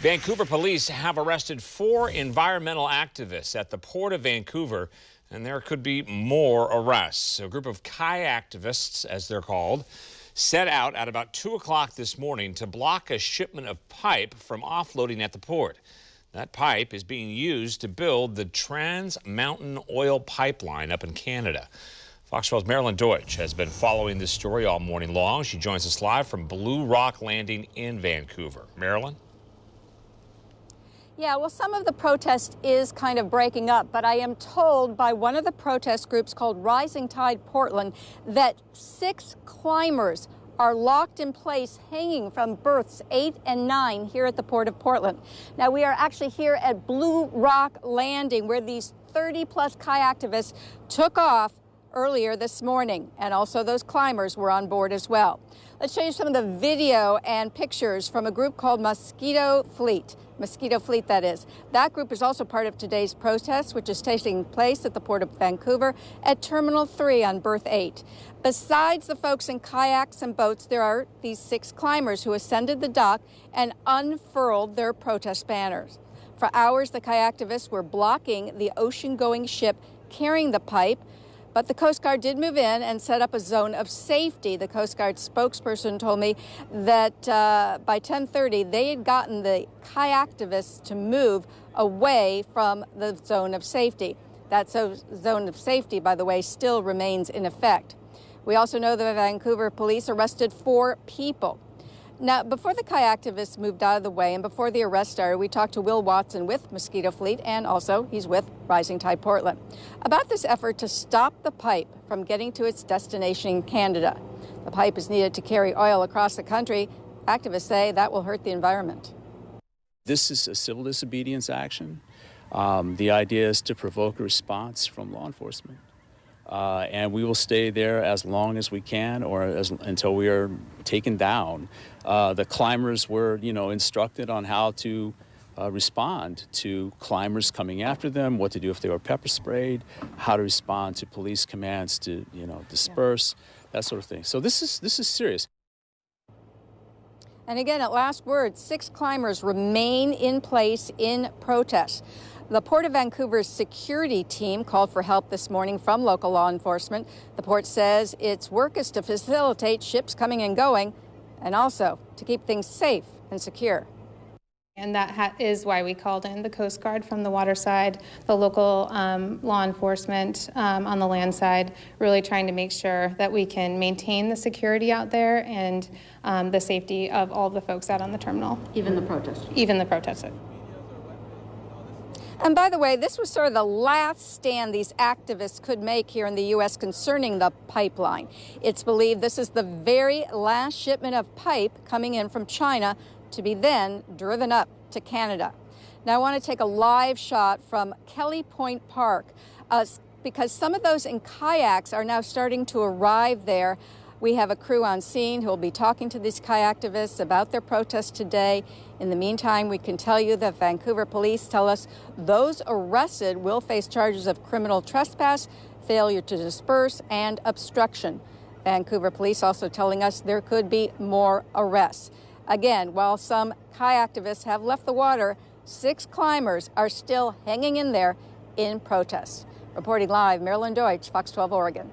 Vancouver police have arrested 4 environmental activists at the Port of Vancouver, and there could be more arrests. A group of kayaktivists, as they're called, set out at about 2 o'clock this morning to block a shipment of pipe from offloading at the port. That pipe is being used to build the Trans Mountain Oil Pipeline up in Canada. Fox 12's Marilyn Deutsch has been following this story all morning long. She joins us live from Blue Rock Landing in Vancouver. Marilyn? Yeah, well, some of the protest is kind of breaking up, but I am told by one of the protest groups called Rising Tide Portland that 6 climbers are locked in place hanging from berths 8 and 9 here at the Port of Portland. Now, we are actually here at Blue Rock Landing where these 30-plus kayaktivists took off earlier this morning, and also those climbers were on board as well. Let's show you some of the video and pictures from a group called Mosquito Fleet, that is. That group is also part of today's protest, which is taking place at the Port of Vancouver at Terminal 3 on berth 8. Besides the folks in kayaks and boats, there are these 6 climbers who ascended the dock and unfurled their protest banners. For hours, the kayaktivists were blocking the ocean-going ship carrying the pipe, but the Coast Guard did move in and set up a zone of safety. The Coast Guard spokesperson told me that by 10:30, they had gotten the kayaktivists to move away from the zone of safety. That zone of safety, by the way, still remains in effect. We also know that Vancouver police arrested 4 people. Now, before the kayaktivists moved out of the way and before the arrest started, we talked to Will Watson with Mosquito Fleet, and also he's with Rising Tide Portland, about this effort to stop the pipe from getting to its destination in Canada. The pipe is needed to carry oil across the country. Activists say that will hurt the environment. This is a civil disobedience action. The idea is to provoke a response from law enforcement. And we will stay there as long as we can or until we are taken down. The climbers were, instructed on how to respond to climbers coming after them, what to do if they were pepper sprayed, how to respond to police commands to, disperse, that sort of thing. So this is serious. And again, at last word, 6 climbers remain in place in protest. The Port of Vancouver's security team called for help this morning from local law enforcement. The port says its work is to facilitate ships coming and going and also to keep things safe and secure. And that is why we called in the Coast Guard from the water side, the local law enforcement on the land side, really trying to make sure that we can maintain the security out there and the safety of all the folks out on the terminal. Even the protesters? Even the protesters. And by the way, this was sort of the last stand these activists could make here in the U.S. concerning the pipeline. It's believed this is the very last shipment of pipe coming in from China to be then driven up to Canada. Now, I want to take a live shot from Kelly Point Park because some of those in kayaks are now starting to arrive there. We have a crew on scene who will be talking to these kayaktivists about their protest today. In the meantime, we can tell you that Vancouver police tell us those arrested will face charges of criminal trespass, failure to disperse, and obstruction. Vancouver police also telling us there could be more arrests. Again, while some kayaktivists have left the water, 6 climbers are still hanging in there in protest. Reporting live, Marilyn Deutsch, Fox 12 Oregon.